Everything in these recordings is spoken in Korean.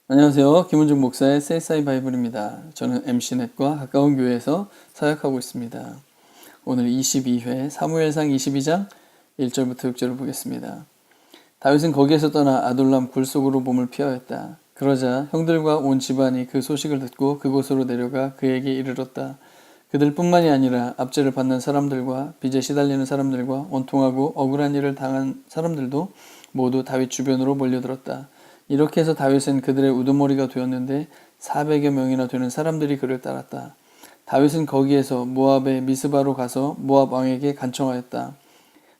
안녕하세요. 김은중 목사의 세이사이 바이블입니다. 저는 MC넷과 가까운 교회에서 사역하고 있습니다. 오늘 22회 사무엘상 22장 1절부터 6절을 보겠습니다. 다윗은 거기에서 떠나 아둘람 굴 속으로 몸을 피하였다. 그러자 형들과 온 집안이 그 소식을 듣고 그곳으로 내려가 그에게 이르렀다. 그들뿐만이 아니라 압제를 받는 사람들과 빚에 시달리는 사람들과 원통하고 억울한 일을 당한 사람들도 모두 다윗 주변으로 몰려들었다. 이렇게 해서 다윗은 그들의 우두머리가 되었는데 400여 명이나 되는 사람들이 그를 따랐다. 다윗은 거기에서 모압의 미스바로 가서 모압 왕에게 간청하였다.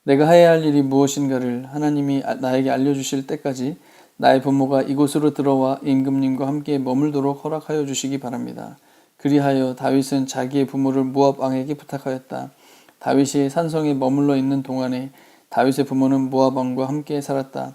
내가 해야 할 일이 무엇인가를 하나님이 나에게 알려주실 때까지 나의 부모가 이곳으로 들어와 임금님과 함께 머물도록 허락하여 주시기 바랍니다. 그리하여 다윗은 자기의 부모를 모압 왕에게 부탁하였다. 다윗이 산성에 머물러 있는 동안에 다윗의 부모는 모압 왕과 함께 살았다.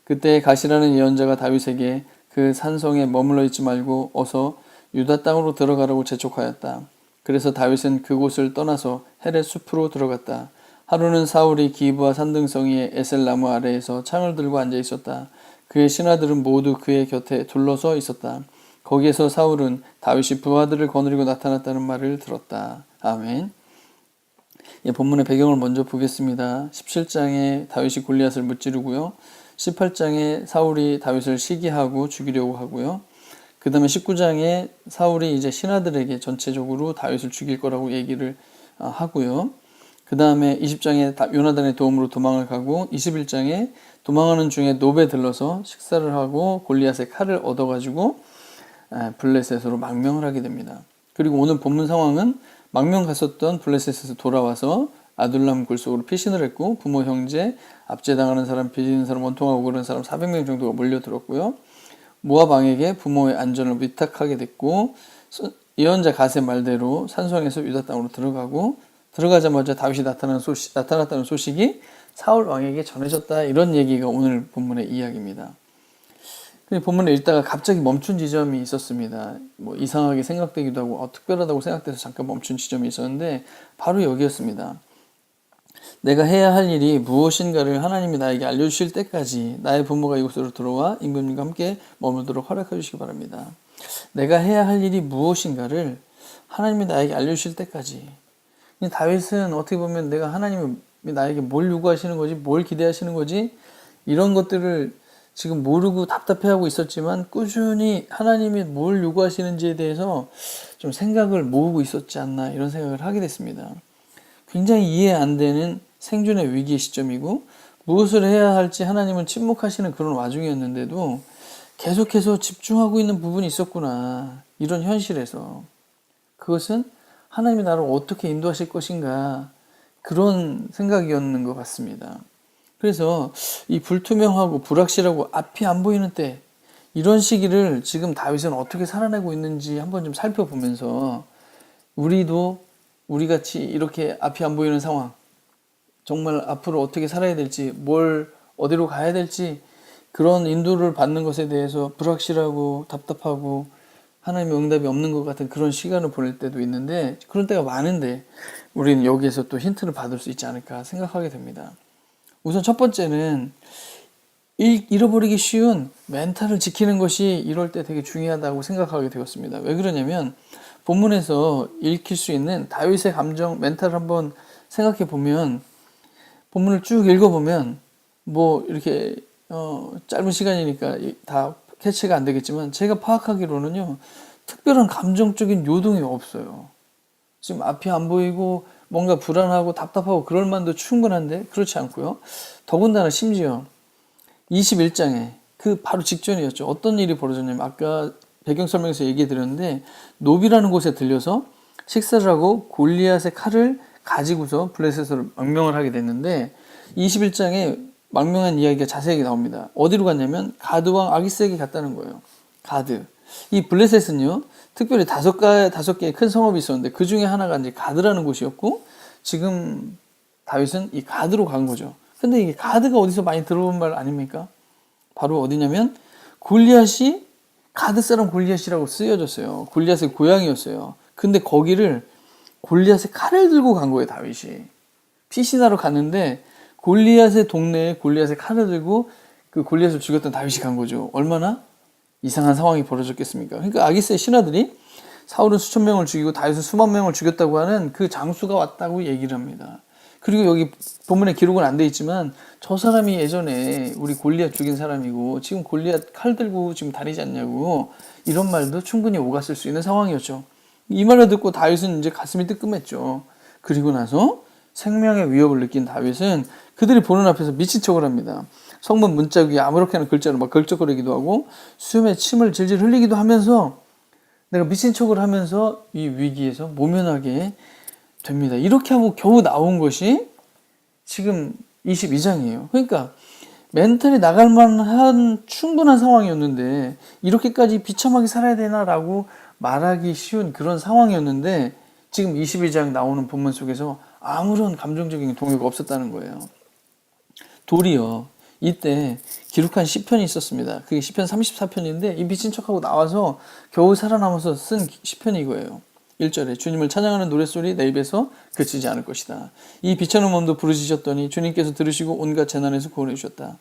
그때 가시라는 예언자가 다윗에게 그 산성에 머물러 있지 말고 어서 유다 땅으로 들어가라고 재촉하였다. 그래서 다윗은 그곳을 떠나서 헤렛 숲으로 들어갔다. 하루는 사울이 기브아 산등성이의 에셀나무 아래에서 창을 들고 앉아 있었다. 그의 신하들은 모두 그의 곁에 둘러서 있었다. 거기에서 사울은 다윗이 부하들을 거느리고 나타났다는 말을 들었다. 아멘. 본문의 배경을 먼저 보겠습니다. 17장에 다윗이 골리앗을 무찌르고요. 18장에 사울이 다윗을 시기하고 죽이려고 하고요. 그 다음에 19장에 사울이 이제 신하들에게 전체적으로 다윗을 죽일 거라고 얘기를 하고요. 그 다음에 20장에 요나단의 도움으로 도망을 가고 21장에 도망하는 중에 노베 들러서 식사를 하고 골리앗의 칼을 얻어가지고 블레셋으로 망명을 하게 됩니다. 그리고 오늘 본문 상황은 망명 갔었던 블레셋에서 돌아와서 아둘람 굴 속으로 피신을 했고 부모 형제 압제당하는 사람 빚있는 사람 원통하고 그런 사람 400명 정도가 몰려들었고요. 모압 왕에게 부모의 안전을 위탁하게 됐고 예언자 갓의 말대로 산성에서 유다 땅으로 들어가고 들어가자마자 다윗이 나타났다는 소식이 사울 왕에게 전해졌다. 이런 얘기가 오늘 본문의 이야기입니다. 본문을 읽다가 갑자기 멈춘 지점이 있었습니다. 이상하게 생각되기도 하고 특별하다고 생각돼서 잠깐 멈춘 지점이 있었는데 바로 여기였습니다. 내가 해야 할 일이 무엇인가를 하나님이 나에게 알려주실 때까지 나의 부모가 이곳으로 들어와 임금님과 함께 머물도록 허락해 주시기 바랍니다. 내가 해야 할 일이 무엇인가를 하나님이 나에게 알려주실 때까지. 다윗은 어떻게 보면 내가 하나님이 나에게 뭘 요구하시는 거지, 뭘 기대하시는 거지, 이런 것들을 지금 모르고 답답해하고 있었지만 꾸준히 하나님이 뭘 요구하시는지에 대해서 좀 생각을 모으고 있었지 않나 이런 생각을 하게 됐습니다. 굉장히 이해 안 되는 생존의 위기 시점이고 무엇을 해야 할지 하나님은 침묵하시는 그런 와중이었는데도 계속해서 집중하고 있는 부분이 있었구나. 이런 현실에서. 그것은 하나님이 나를 어떻게 인도하실 것인가 그런 생각이었는 것 같습니다. 그래서 이 불투명하고 불확실하고 앞이 안 보이는 때 이런 시기를 지금 다윗은 어떻게 살아내고 있는지 한번 좀 살펴보면서 우리 같이 이렇게 앞이 안 보이는 상황 정말 앞으로 어떻게 살아야 될지 어디로 가야 될지 그런 인도를 받는 것에 대해서 불확실하고 답답하고 하나님의 응답이 없는 것 같은 그런 시간을 보낼 때도 있는데 그런 때가 많은데 우리는 여기에서 또 힌트를 받을 수 있지 않을까 생각하게 됩니다. 우선 첫 번째는 잃어버리기 쉬운 멘탈을 지키는 것이 이럴 때 되게 중요하다고 생각하게 되었습니다. 왜 그러냐면 본문에서 읽힐 수 있는 다윗의 감정, 멘탈을 한번 생각해 보면 본문을 쭉 읽어보면 이렇게 짧은 시간이니까 다 캐치가 안 되겠지만 제가 파악하기로는요 특별한 감정적인 요동이 없어요. 지금 앞이 안 보이고 뭔가 불안하고 답답하고 그럴 만도 충분한데 그렇지 않고요. 더군다나 심지어 21장에 그 바로 직전이었죠. 어떤 일이 벌어졌냐면 아까 배경 설명에서 얘기해 드렸는데 노비라는 곳에 들려서 식사를 하고 골리앗의 칼을 가지고서 블레셋으로 망명을 하게 됐는데 21장에 망명한 이야기가 자세하게 나옵니다. 어디로 갔냐면 가드 왕 아기스에게 갔다는 거예요. 가드. 이 블레셋은요 특별히 다섯 개의 큰 성읍이 있었는데 그 중에 하나가 이제 가드라는 곳이었고 지금 다윗은 이 가드로 간 거죠. 근데 이게 가드가 어디서 많이 들어본 말 아닙니까? 바로 어디냐면 골리앗이 가드 사람 골리앗이라고 쓰여졌어요. 골리앗의 고향이었어요. 근데 거기를 골리앗의 칼을 들고 간 거예요, 다윗이. 피신하러 갔는데 골리앗의 동네에 골리앗의 칼을 들고 그 골리앗을 죽였던 다윗이 간 거죠. 얼마나? 이상한 상황이 벌어졌겠습니까? 그러니까 아기스의 신하들이 사울은 수천 명을 죽이고 다윗은 수만 명을 죽였다고 하는 그 장수가 왔다고 얘기를 합니다. 그리고 여기 본문에 기록은 안 돼 있지만 저 사람이 예전에 우리 골리앗 죽인 사람이고 지금 골리앗 칼 들고 지금 다니지 않냐고 이런 말도 충분히 오갔을 수 있는 상황이었죠. 이 말을 듣고 다윗은 이제 가슴이 뜨끔했죠. 그리고 나서 생명의 위협을 느낀 다윗은 그들이 보는 앞에서 미친 척을 합니다. 성문 문자 위에 아무렇게나 글자로 막 걸쩍거리기도 하고 수염에 침을 질질 흘리기도 하면서 내가 미친 척을 하면서 이 위기에서 모면하게 됩니다. 이렇게 하고 겨우 나온 것이 지금 22장이에요. 그러니까 멘탈이 나갈 만한 충분한 상황이었는데 이렇게까지 비참하게 살아야 되나라고 말하기 쉬운 그런 상황이었는데 지금 22장 나오는 본문 속에서 아무런 감정적인 동요가 없었다는 거예요. 도리어 이때 기록한 시편이 있었습니다. 그게 시편 34편인데 이 미친 척하고 나와서 겨우 살아남아서 쓴 시편이 이거예요. 1절에 주님을 찬양하는 노랫소리 내 입에서 그치지 않을 것이다. 이 비천한 몸도 부르짖었더니 주님께서 들으시고 온갖 재난에서 구원해 주셨다.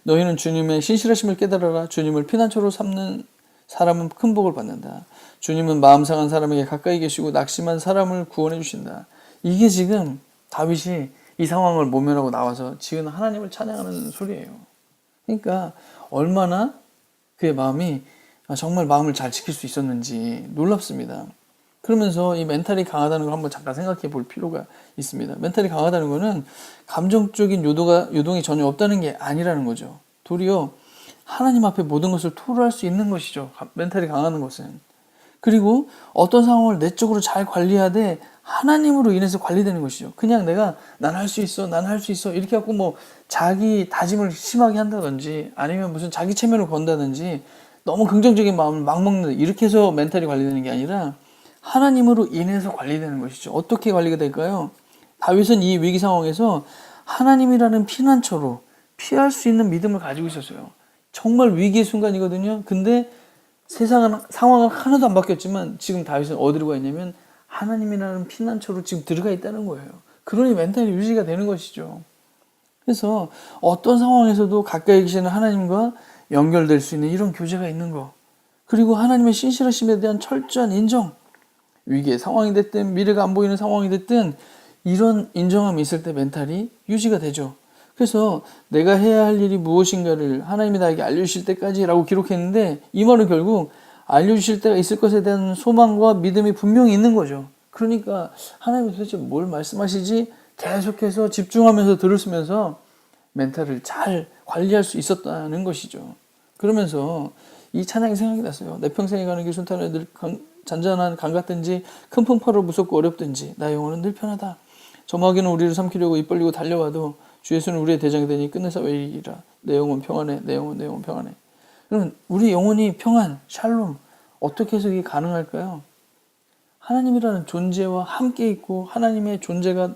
너희는 주님의 신실하심을 깨달아라. 주님을 피난처로 삼는 사람은 큰 복을 받는다. 주님은 마음 상한 사람에게 가까이 계시고 낙심한 사람을 구원해 주신다. 이게 지금 다윗이 이 상황을 모면하고 나와서 지금 하나님을 찬양하는 소리예요. 그러니까 얼마나 그의 마음이 정말 마음을 잘 지킬 수 있었는지 놀랍습니다. 그러면서 이 멘탈이 강하다는 걸 한번 잠깐 생각해 볼 필요가 있습니다. 멘탈이 강하다는 거는 감정적인 요동이 전혀 없다는 게 아니라는 거죠. 도리어 하나님 앞에 모든 것을 토로할 수 있는 것이죠. 멘탈이 강하는 것은. 그리고 어떤 상황을 내적으로 잘 관리해야 돼 하나님으로 인해서 관리되는 것이죠. 그냥 내가 난 할 수 있어, 난 할 수 있어 이렇게 하고 뭐 자기 다짐을 심하게 한다든지 아니면 무슨 자기 체면을 건다든지 너무 긍정적인 마음을 막 먹는다 이렇게 해서 멘탈이 관리되는 게 아니라 하나님으로 인해서 관리되는 것이죠. 어떻게 관리가 될까요? 다윗은 이 위기 상황에서 하나님이라는 피난처로 피할 수 있는 믿음을 가지고 있었어요. 정말 위기의 순간이거든요. 근데 상황은 하나도 안 바뀌었지만 지금 다윗은 어디로 가 있냐면 하나님이라는 피난처로 지금 들어가 있다는 거예요. 그러니 멘탈이 유지가 되는 것이죠. 그래서 어떤 상황에서도 가까이 계시는 하나님과 연결될 수 있는 이런 교제가 있는 거. 그리고 하나님의 신실하심에 대한 철저한 인정. 위기의 상황이 됐든 미래가 안 보이는 상황이 됐든 이런 인정함이 있을 때 멘탈이 유지가 되죠. 그래서 내가 해야 할 일이 무엇인가를 하나님이 나에게 알려주실 때까지라고 기록했는데 이 말은 결국 알려주실 때가 있을 것에 대한 소망과 믿음이 분명히 있는 거죠. 그러니까 하나님이 도대체 뭘 말씀하시지 계속해서 집중하면서 들으면서 멘탈을 잘 관리할 수 있었다는 것이죠. 그러면서 이 찬양이 생각이 났어요. 내 평생에 가는 길 순탄하여 늘 잔잔한 강 같든지 큰 풍파로 무섭고 어렵든지 나의 영혼은 늘 편하다. 저 마귀는 우리를 삼키려고 입 벌리고 달려와도 주 예수는 우리의 대장이 되니 끝내서 왜 이리라. 내 영혼 평안해. 내 영혼 평안해. 그러면 우리 영혼이 평안, 샬롬 어떻게 해서 이게 가능할까요? 하나님이라는 존재와 함께 있고 하나님의 존재가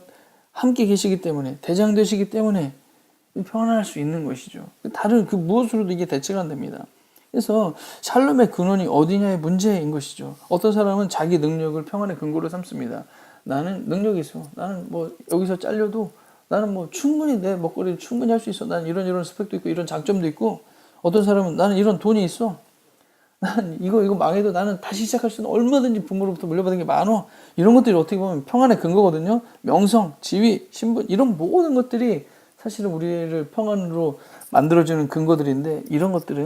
함께 계시기 때문에 대장 되시기 때문에 평안할 수 있는 것이죠. 다른 그 무엇으로도 이게 대체가 안 됩니다. 그래서 샬롬의 근원이 어디냐의 문제인 것이죠. 어떤 사람은 자기 능력을 평안의 근거로 삼습니다. 나는 능력이 있어. 나는 뭐 여기서 잘려도 나는 뭐 충분히 내 먹거리를 충분히 할 수 있어. 나는 이런 스펙도 있고 이런 장점도 있고 어떤 사람은 나는 이런 돈이 있어. 나는 이거 망해도 나는 다시 시작할 수 있는 얼마든지 부모로부터 물려받은 게 많어. 이런 것들이 어떻게 보면 평안의 근거거든요. 명성, 지위, 신분 이런 모든 것들이 사실은 우리를 평안으로 만들어주는 근거들인데 이런 것들이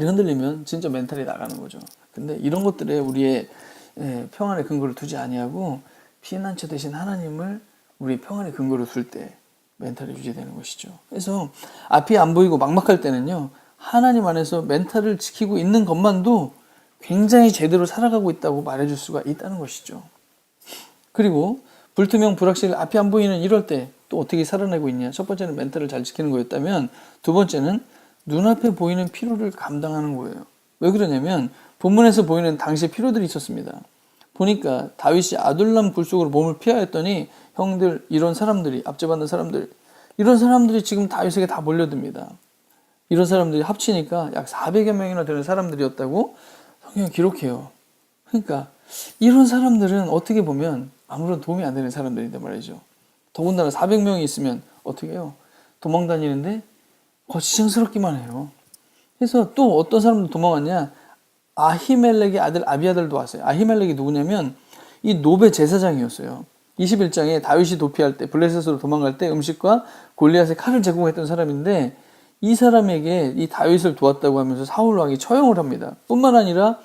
흔들리면 진짜 멘탈이 나가는 거죠. 근데 이런 것들에 우리의 평안의 근거를 두지 아니하고 피난처 대신 하나님을 우리 평안의 근거로 둘 때 멘탈이 유지되는 것이죠. 그래서 앞이 안 보이고 막막할 때는요. 하나님 안에서 멘탈을 지키고 있는 것만도 굉장히 제대로 살아가고 있다고 말해줄 수가 있다는 것이죠. 그리고 불투명 불확실 앞이 안 보이는 이럴 때 또 어떻게 살아내고 있냐. 첫 번째는 멘탈을 잘 지키는 거였다면 두 번째는 눈앞에 보이는 필요를 감당하는 거예요. 왜 그러냐면 본문에서 보이는 당시의 필요들이 있었습니다. 보니까 다윗이 아둘람 굴속으로 몸을 피하였더니 형들 이런 사람들이 압제받는 사람들 이런 사람들이 지금 다윗에게 다 몰려듭니다. 이런 사람들이 합치니까 약 400여 명이나 되는 사람들이었다고 성경이 기록해요. 그러니까 이런 사람들은 어떻게 보면 아무런 도움이 안 되는 사람들인데 말이죠. 더군다나 400명이 있으면 어떻게 해요? 도망다니는데 거치장스럽기만 해요. 그래서 또 어떤 사람도 도망왔냐? 아히멜렉의 아들 아비아들도 왔어요. 아히멜렉이 누구냐면 이 노베 제사장이었어요. 21장에 다윗이 도피할 때 블레셋으로 도망갈 때 음식과 골리앗의 칼을 제공했던 사람인데 이 사람에게 이 다윗을 도왔다고 하면서 사울 왕이 처형을 합니다. 뿐만 아니라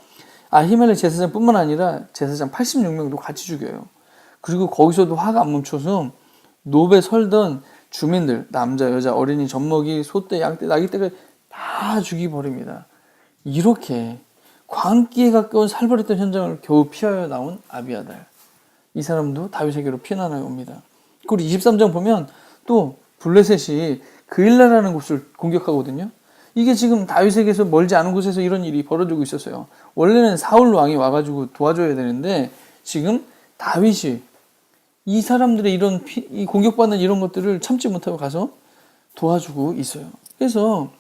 아히멜렉 제사장뿐만 아니라 제사장 86명도 같이 죽여요. 그리고 거기서도 화가 안 멈춰서 노베 설던 주민들, 남자, 여자, 어린이, 젖먹이, 소떼, 양떼, 나귀떼를 다 죽이버립니다. 이렇게 광기에 가까운 살벌했던 현장을 겨우 피하여 나온 아비아달. 이 사람도 다윗에게로 피난하여 옵니다. 그리고 23장 보면 또 블레셋이 그일라라는 곳을 공격하거든요. 이게 지금 다윗에게서 멀지 않은 곳에서 이런 일이 벌어지고 있었어요. 원래는 사울 왕이 와가지고 도와줘야 되는데 지금 다윗이 이 사람들의 이 공격받는 이런 것들을 참지 못하고 가서 도와주고 있어요. 그래서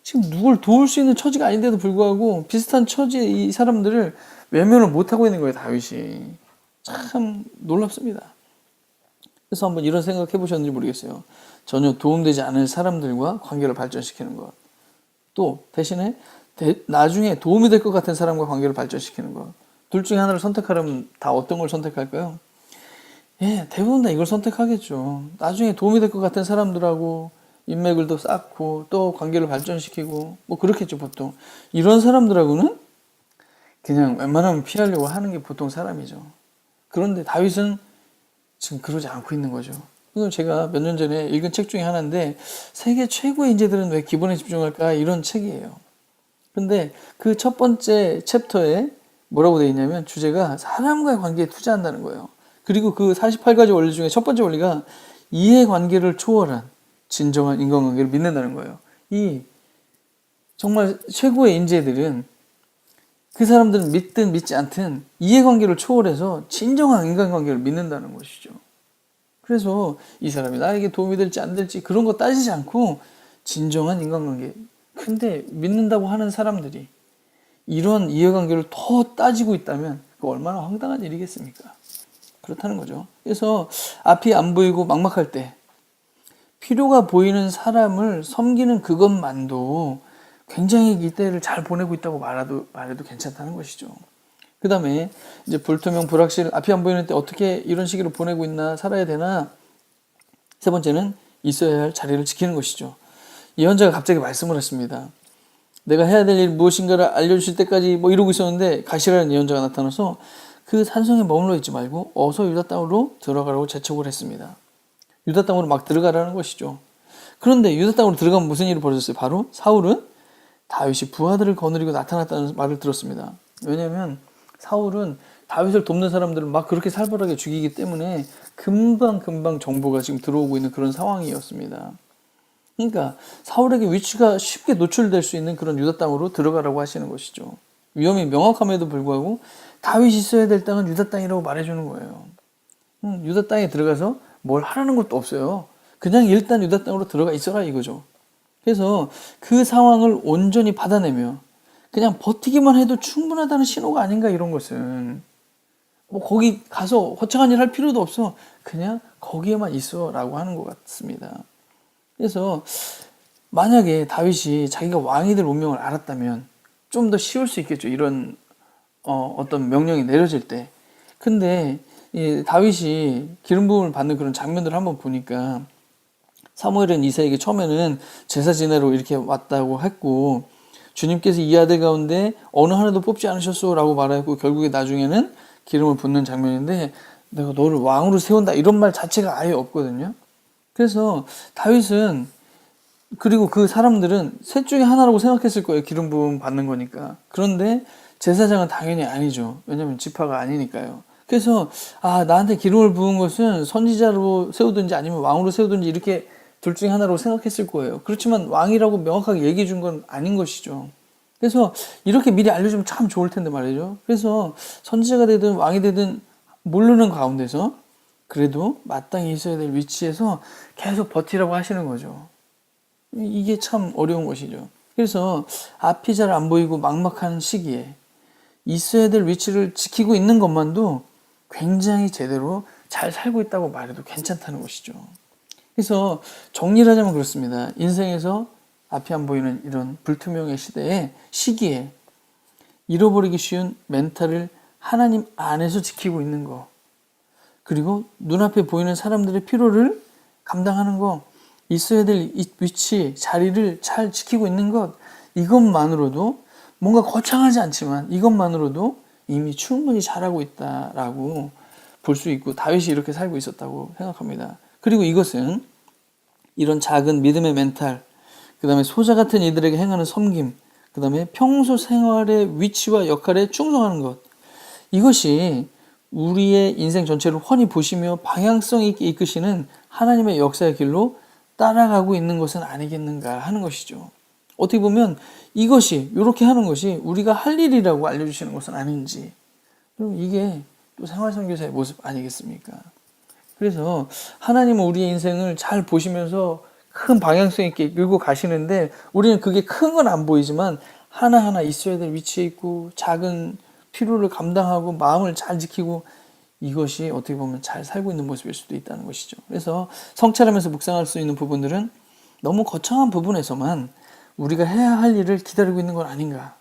지금 누굴 도울 수 있는 처지가 아닌데도 불구하고 비슷한 처지의 이 사람들을 외면을 못하고 있는 거예요, 다윗이. 참 놀랍습니다. 그래서 한번 이런 생각 해보셨는지 모르겠어요. 전혀 도움되지 않을 사람들과 관계를 발전시키는 것. 또 대신에 나중에 도움이 될 것 같은 사람과 관계를 발전시키는 것. 둘 중에 하나를 선택하려면 다 어떤 걸 선택할까요? 대부분 다 이걸 선택하겠죠. 나중에 도움이 될 것 같은 사람들하고 인맥을 더 쌓고 또 관계를 발전시키고 뭐 그렇겠죠, 보통. 이런 사람들하고는 그냥 웬만하면 피하려고 하는 게 보통 사람이죠. 그런데 다윗은 지금 그러지 않고 있는 거죠. 이건 제가 몇 년 전에 읽은 책 중에 하나인데 세계 최고의 인재들은 왜 기본에 집중할까? 이런 책이에요. 근데 그 첫 번째 챕터에 뭐라고 되어 있냐면 주제가 사람과의 관계에 투자한다는 거예요. 그리고 그 48가지 원리 중에 첫 번째 원리가 이해관계를 초월한 진정한 인간관계를 믿는다는 거예요. 이 정말 최고의 인재들은 그 사람들은 믿든 믿지 않든 이해관계를 초월해서 진정한 인간관계를 믿는다는 것이죠. 그래서 이 사람이 나에게 도움이 될지 안 될지 그런 거 따지지 않고 진정한 인간관계. 근데 믿는다고 하는 사람들이 이런 이해관계를 더 따지고 있다면 그 얼마나 황당한 일이겠습니까? 그렇다는 거죠. 그래서 앞이 안 보이고 막막할 때 필요가 보이는 사람을 섬기는 그것만도 굉장히 이때를 잘 보내고 있다고 말해도 괜찮다는 것이죠. 그 다음에 이제 불투명, 불확실, 앞이 안 보이는 때 어떻게 이런 식으로 보내고 있나, 살아야 되나. 세 번째는 있어야 할 자리를 지키는 것이죠. 예언자가 갑자기 말씀을 했습니다. 내가 해야 될 일 무엇인가를 알려주실 때까지 뭐 이러고 있었는데 가시라는 예언자가 나타나서 그 산성에 머물러 있지 말고 어서 유다 땅으로 들어가라고 재촉을 했습니다. 유다 땅으로 막 들어가라는 것이죠. 그런데 유다 땅으로 들어가면 무슨 일이 벌어졌어요? 바로 사울은 다윗이 부하들을 거느리고 나타났다는 말을 들었습니다. 왜냐하면 사울은 다윗을 돕는 사람들을 막 그렇게 살벌하게 죽이기 때문에 금방 정보가 지금 들어오고 있는 그런 상황이었습니다. 그러니까 사울에게 위치가 쉽게 노출될 수 있는 그런 유다 땅으로 들어가라고 하시는 것이죠. 위험이 명확함에도 불구하고 다윗이 있어야 될 땅은 유다 땅이라고 말해주는 거예요. 유다 땅에 들어가서 뭘 하라는 것도 없어요. 그냥 일단 유다 땅으로 들어가 있어라 이거죠. 그래서 그 상황을 온전히 받아내며 그냥 버티기만 해도 충분하다는 신호가 아닌가. 이런 것은 뭐 거기 가서 허창한 일 할 필요도 없어. 그냥 거기에만 있어 라고 하는 것 같습니다. 그래서 만약에 다윗이 자기가 왕이 될 운명을 알았다면 좀 더 쉬울 수 있겠죠. 이런 어떤 명령이 내려질 때. 근데 이 다윗이 기름 부음을 받는 그런 장면들을 한번 보니까 사무엘은 이새에게 처음에는 제사 지내러 이렇게 왔다고 했고 주님께서 이 아들 가운데 어느 하나도 뽑지 않으셨소 라고 말했고 결국에 나중에는 기름을 붓는 장면인데 내가 너를 왕으로 세운다 이런 말 자체가 아예 없거든요. 그래서 다윗은 그리고 그 사람들은 셋 중에 하나라고 생각했을 거예요. 기름 부음 받는 거니까. 그런데 제사장은 당연히 아니죠. 왜냐면 지파가 아니니까요. 그래서 나한테 기름을 부은 것은 선지자로 세우든지 아니면 왕으로 세우든지 이렇게 둘 중에 하나로 생각했을 거예요. 그렇지만 왕이라고 명확하게 얘기해 준 건 아닌 것이죠. 그래서 이렇게 미리 알려주면 참 좋을 텐데 말이죠. 그래서 선지자가 되든 왕이 되든 모르는 가운데서 그래도 마땅히 있어야 될 위치에서 계속 버티라고 하시는 거죠. 이게 참 어려운 것이죠. 그래서 앞이 잘 안 보이고 막막한 시기에 있어야 될 위치를 지키고 있는 것만도 굉장히 제대로 잘 살고 있다고 말해도 괜찮다는 것이죠. 그래서 정리를 하자면 그렇습니다. 인생에서 앞이 안 보이는 이런 불투명의 시기에 잃어버리기 쉬운 멘탈을 하나님 안에서 지키고 있는 거, 그리고 눈앞에 보이는 사람들의 필요를 감당하는 거, 있어야 될 위치, 자리를 잘 지키고 있는 것, 이것만으로도 뭔가 거창하지 않지만 이것만으로도 이미 충분히 잘하고 있다라고 볼 수 있고, 다윗이 이렇게 살고 있었다고 생각합니다. 그리고 이것은 이런 작은 믿음의 멘탈, 그 다음에 소자 같은 이들에게 행하는 섬김, 그 다음에 평소 생활의 위치와 역할에 충성하는 것, 이것이 우리의 인생 전체를 훤히 보시며 방향성 있게 이끄시는 하나님의 역사의 길로 따라가고 있는 것은 아니겠는가 하는 것이죠. 어떻게 보면 이것이, 이렇게 하는 것이 우리가 할 일이라고 알려주시는 것은 아닌지, 그럼 이게 또 생활선교사의 모습 아니겠습니까? 그래서 하나님은 우리의 인생을 잘 보시면서 큰 방향성 있게 이끌고 가시는데, 우리는 그게 큰 건 안 보이지만 하나하나 있어야 될 위치에 있고 작은 필요를 감당하고 마음을 잘 지키고, 이것이 어떻게 보면 잘 살고 있는 모습일 수도 있다는 것이죠. 그래서 성찰하면서 묵상할 수 있는 부분들은 너무 거창한 부분에서만 우리가 해야 할 일을 기다리고 있는 건 아닌가,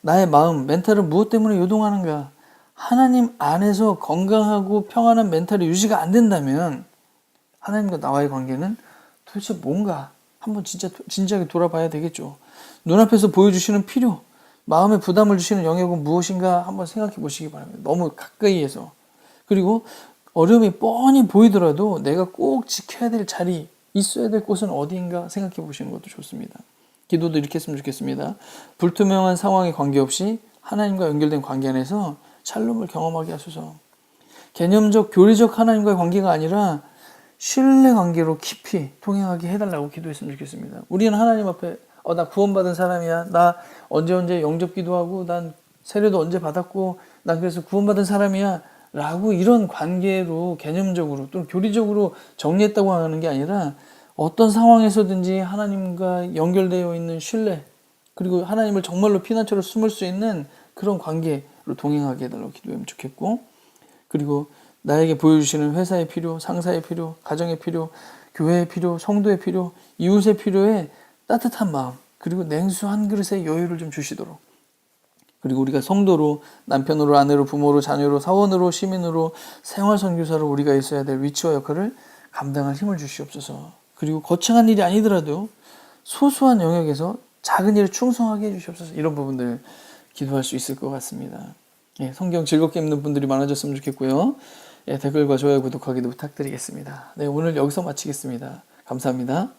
나의 마음, 멘탈은 무엇 때문에 요동하는가, 하나님 안에서 건강하고 평안한 멘탈이 유지가 안 된다면 하나님과 나와의 관계는 도대체 뭔가 한번 진지하게 돌아봐야 되겠죠. 눈앞에서 보여주시는 필요, 마음에 부담을 주시는 영역은 무엇인가 한번 생각해 보시기 바랍니다. 너무 가까이에서. 그리고 어려움이 뻔히 보이더라도 내가 꼭 지켜야 될 자리, 있어야 될 곳은 어디인가 생각해 보시는 것도 좋습니다. 기도도 이렇게 했으면 좋겠습니다. 불투명한 상황에 관계없이 하나님과 연결된 관계 안에서 샬롬을 경험하게 하소서. 개념적, 교리적 하나님과의 관계가 아니라 신뢰 관계로 깊이 통행하게 해달라고 기도했으면 좋겠습니다. 우리는 하나님 앞에 나 구원받은 사람이야, 나 언제 영접 기도하고, 난 세례도 언제 받았고, 난 그래서 구원받은 사람이야 라고 이런 관계로 개념적으로 또는 교리적으로 정리했다고 하는 게 아니라, 어떤 상황에서든지 하나님과 연결되어 있는 신뢰, 그리고 하나님을 정말로 피난처로 숨을 수 있는 그런 관계로 동행하게 해달라고 기도하면 좋겠고, 그리고 나에게 보여주시는 회사의 필요, 상사의 필요, 가정의 필요, 교회의 필요, 성도의 필요, 이웃의 필요에 따뜻한 마음, 그리고 냉수 한 그릇의 여유를 좀 주시도록, 그리고 우리가 성도로, 남편으로, 아내로, 부모로, 자녀로, 사원으로, 시민으로, 생활선교사로 우리가 있어야 될 위치와 역할을 감당할 힘을 주시옵소서. 그리고 거창한 일이 아니더라도 소소한 영역에서 작은 일에 충성하게 해주시옵소서. 이런 부분들 기도할 수 있을 것 같습니다. 성경 즐겁게 읽는 분들이 많아졌으면 좋겠고요. 댓글과 좋아요, 구독하기도 부탁드리겠습니다. 오늘 여기서 마치겠습니다. 감사합니다.